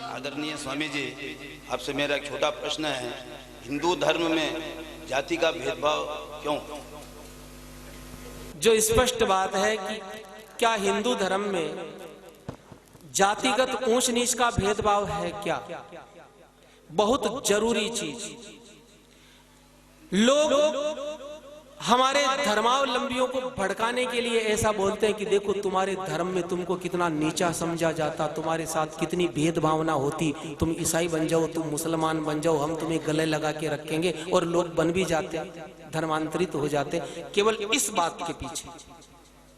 आदरणीय स्वामी जी, आपसे मेरा एक छोटा प्रश्न है। हिंदू धर्म में जाति का भेदभाव क्यों? जो स्पष्ट बात है कि क्या हिंदू धर्म में जातिगत ऊंच नीच का भेदभाव है क्या? बहुत जरूरी चीज। लोग हमारे धर्मावलंबियों को भड़काने के लिए ऐसा बोलते हैं कि देखो तुम्हारे धर्म में तुमको कितना नीचा समझा जाता, तुम्हारे साथ कितनी भेदभावना होती, तुम ईसाई बन जाओ, तुम मुसलमान बन जाओ, हम तुम्हें गले लगा के रखेंगे। और लोग बन भी जाते, धर्मांतरित हो जाते केवल इस बात के पीछे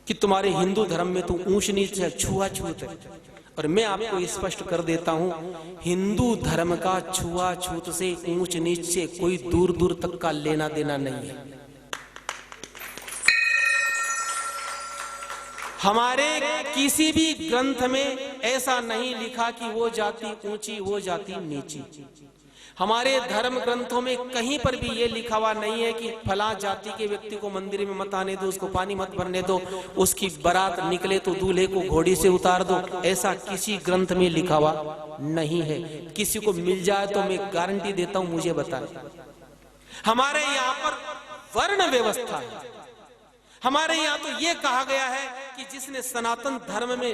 कि तुम्हारे हिंदू धर्म में तो ऊंच नीच है, छुआछूत है। और मैं आपको स्पष्ट कर देता हूं, हिंदू धर्म का छुआछूत से, ऊंच नीच से कोई दूर दूर तक का लेना देना नहीं है। हमारे किसी भी ग्रंथ में ऐसा नहीं लिखा कि वो जाति ऊंची वो जाति नीची। हमारे धर्म ग्रंथों में कहीं पर भी ये लिखा हुआ नहीं है कि फला जाति के व्यक्ति को मंदिर में मत आने दो, उसको पानी मत भरने दो, उसकी बारात निकले तो दूल्हे को घोड़ी से उतार दो। ऐसा किसी ग्रंथ में लिखा हुआ नहीं है। किसी को मिल जाए तो मैं गारंटी देता हूं मुझे बताएं। हमारे यहाँ पर वर्ण व्यवस्था है। हमारे यहाँ तो ये कहा गया है कि जिसने सनातन धर्म में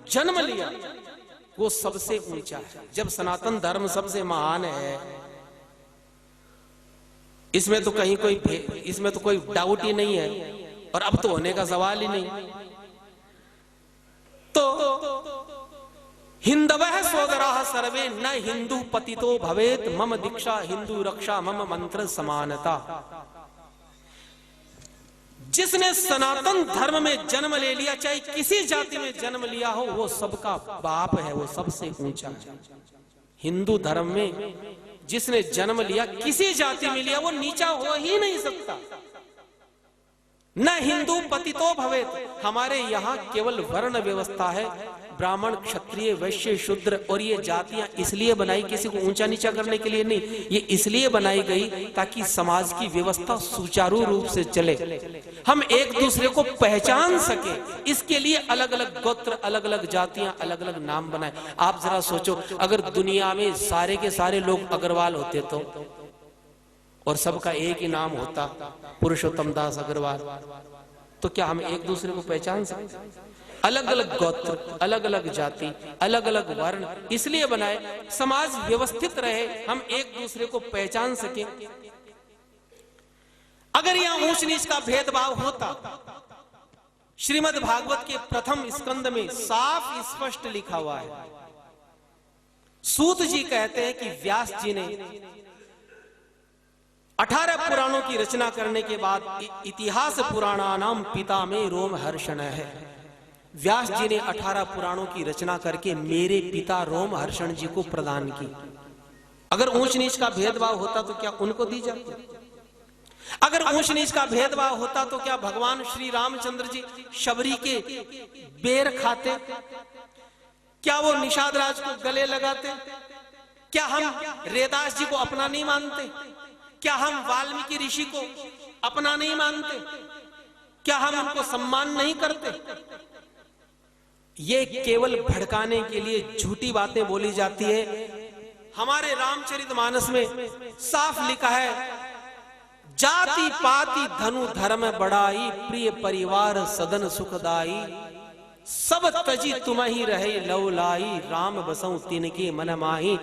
जन्म लिया वो सबसे ऊंचा है। जब सनातन धर्म सबसे महान है, इसमें तो इसमें तो कोई डाउट ही नहीं है, और अब तो होने का सवाल ही नहीं। तो हिंदवः सोदराः सर्वे न हिंदू पतितो भवेत, मम दीक्षा हिंदू रक्षा मम मंत्र समानता। जिसने सनातन धर्म में जन्म ले लिया, चाहे किसी जाति में जन्म लिया हो, वो सबका बाप है, वो सबसे ऊंचा है। हिंदू धर्म में जिसने जन्म लिया, किसी जाति में लिया, वो नीचा हो ही नहीं सकता। न हिंदू पतितो भवेत। हमारे यहाँ केवल वर्ण व्यवस्था है, ब्राह्मण क्षत्रिय वैश्य शूद्र। और ये जातियां इसलिए बनाई किसी को ऊंचा नीचा करने के लिए नहीं, ये इसलिए बनाई गई ताकि समाज की व्यवस्था सुचारू रूप से चले, हम एक दूसरे को पहचान सके। इसके लिए अलग अलग गोत्र, अलग अलग जातियां, अलग अलग नाम बनाए। आप जरा सोचो, अगर दुनिया में सारे के सारे लोग अग्रवाल होते तो, और सबका एक ही नाम होता पुरुषोत्तम दास अग्रवाल, तो क्या हम एक दूसरे को पहचान सकते? अलग अलग गोत्र, अलग अलग जाति, अलग अलग वर्ण इसलिए बनाए समाज व्यवस्थित रहे, हम एक दूसरे को पहचान सके। अगर यहां ऊंच नीच का भेदभाव होता, श्रीमद् भागवत के प्रथम स्कंद में साफ स्पष्ट लिखा हुआ है। सूत जी कहते हैं कि व्यास जी ने 18 पुराणों की रचना करने के बाद इतिहास पुराणानाम पिता में रोमहर्षण है। व्यास जी ने 18 पुराणों की रचना करके मेरे पिता रोमहर्षण जी को प्रदान की। अगर ऊंच नीच का भेदभाव होता तो क्या उनको दी जाती? अगर ऊंच नीच का भेदभाव होता तो क्या भगवान श्री रामचंद्र जी शबरी के बेर खाते? क्या वो निषाद राज को गले लगाते? क्या हम रेदास जी को अपना नहीं मानते? क्या हम वाल्मीकि ऋषि को अपना नहीं मानते? क्या हम उनको सम्मान नहीं करते? ये केवल भड़काने के लिए झूठी बातें बोली जाती है। हमारे रामचरितमानस में साफ लिखा है, जाति पाति धनु धर्म बढ़ाई, प्रिय परिवार सदन सुखदाई, सब तजी तुम ही रहे लवलाई, राम बसऊं तिनके मन माही।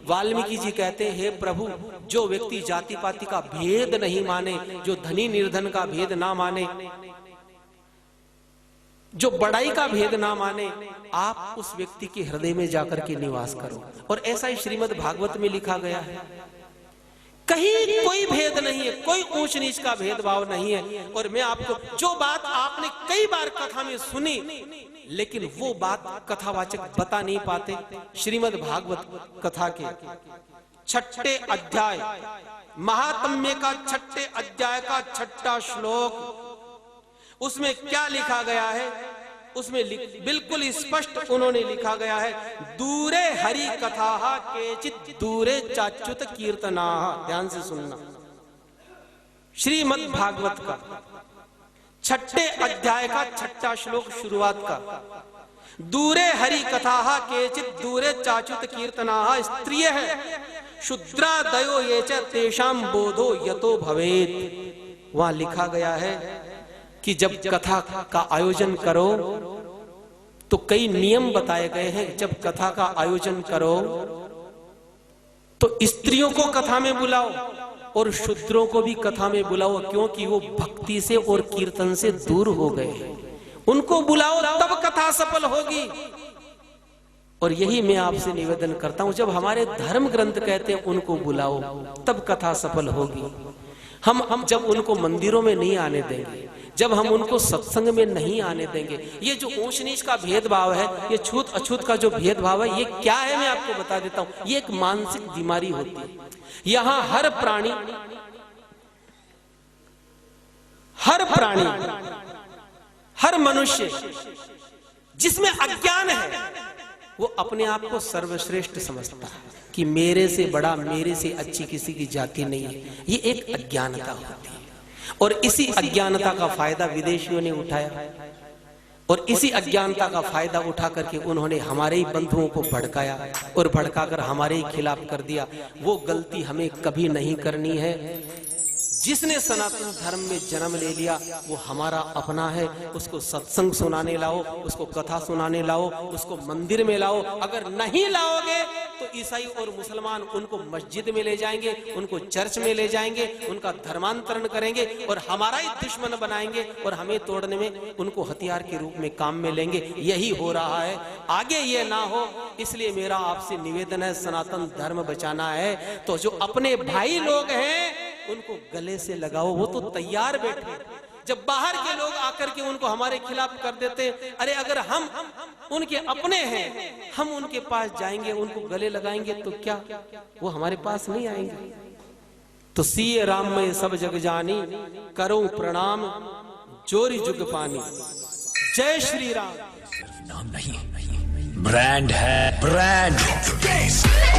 वाल्मीकि जी कहते हैं, हे प्रभु, जो व्यक्ति जाति पाति का भेद नहीं माने, जो धनी निर्धन का भेद ना माने, जो बड़ाई का भेद ना माने, आप उस व्यक्ति के हृदय में जाकर के निवास करो। और ऐसा ही श्रीमद् भागवत में लिखा गया है। कहीं कोई भेद नहीं है, कोई ऊंच नीच का भेदभाव नहीं है। और मैं आपको जो बात आपने कई बार कथा में सुनी, लेकिन वो बात कथावाचक बता नहीं पाते, श्रीमद् भागवत कथा के 6ठे अध्याय, महात्म्य का 6ठे अध्याय का 6ठा श्लोक, उसमें क्या लिखा गया है? उसमें बिल्कुल स्पष्ट उन्होंने लिखा गया है, दूरे हरि कथा केचित दूरे चाच्युत कीर्तना। ध्यान से सुनना, श्रीमद् भागवत का छठे अध्याय का छठा श्लोक शुरुआत का। दूरे हरि कथा केचित दूरे चाच्युत कीर्तना स्त्रिय शुद्रादयो ये च तेषाम बोधो यतो भवेत। वहां लिखा गया है कि जब कथा का आयोजन करो तो कई नियम बताए गए हैं। जब कथा का आयोजन करो तो स्त्रियों को कथा में बुलाओ और शूद्रों को भी कथा में बुलाओ, क्योंकि वो भक्ति से और कीर्तन से दूर हो गए हैं। उनको बुलाओ तब कथा सफल होगी। और यही मैं आपसे निवेदन करता हूं, जब हमारे धर्म ग्रंथ कहते हैं उनको बुलाओ तब कथा सफल होगी। हम जब उनको मंदिरों में नहीं आने देंगे, जब हम उनको सत्संग में नहीं आने देंगे, ये जो ऊंच नीच का भेदभाव है, ये छूत अछूत का जो भेदभाव है, ये क्या है मैं आपको बता देता हूं। ये एक मानसिक बीमारी होती है। यहां हर प्राणी हर मनुष्य जिसमें अज्ञान है वो अपने आप को सर्वश्रेष्ठ समझता है कि मेरे से बड़ा, मेरे से अच्छी किसी की जाति नहीं है। ये एक अज्ञानता होती है और इसी अज्ञानता का फायदा विदेशियों ने उठाया और इसी अज्ञानता का फायदा उठा करके उन्होंने हमारे ही बंधुओं को भड़काया और भड़काकर हमारे ही खिलाफ कर दिया। वो गलती हमें कभी नहीं करनी है। जिसने सनातन धर्म में जन्म ले लिया वो हमारा अपना है। उसको सत्संग सुनाने लाओ, उसको कथा सुनाने लाओ, उसको मंदिर में लाओ। अगर नहीं लाओगे तो ईसाई और मुसलमान उनको मस्जिद में ले जाएंगे, उनको चर्च में ले जाएंगे, उनका धर्मांतरण करेंगे और हमारा ही दुश्मन बनाएंगे और हमें तोड़ने में उनको हथियार के रूप में काम में लेंगे। यही हो रहा है, आगे ये ना हो। इसलिए मेरा आपसे निवेदन है, सनातन धर्म बचाना है तो जो अपने भाई लोग हैं उनको गले से लगाओ। वो तो तैयार बैठे। जब बाहर के लोग आकर के उनको हमारे खिलाफ कर देते, अरे अगर हम उनके अपने हैं, हम उनके पास जाएंगे, उनको गले लगाएंगे तो क्या वो हमारे पास नहीं आएंगे? तो सीए राम में सब जग जानी, करो प्रणाम जोरी जुग पानी। जय श्री राम। नाम नहीं, ब्रांड है, ब्रांड।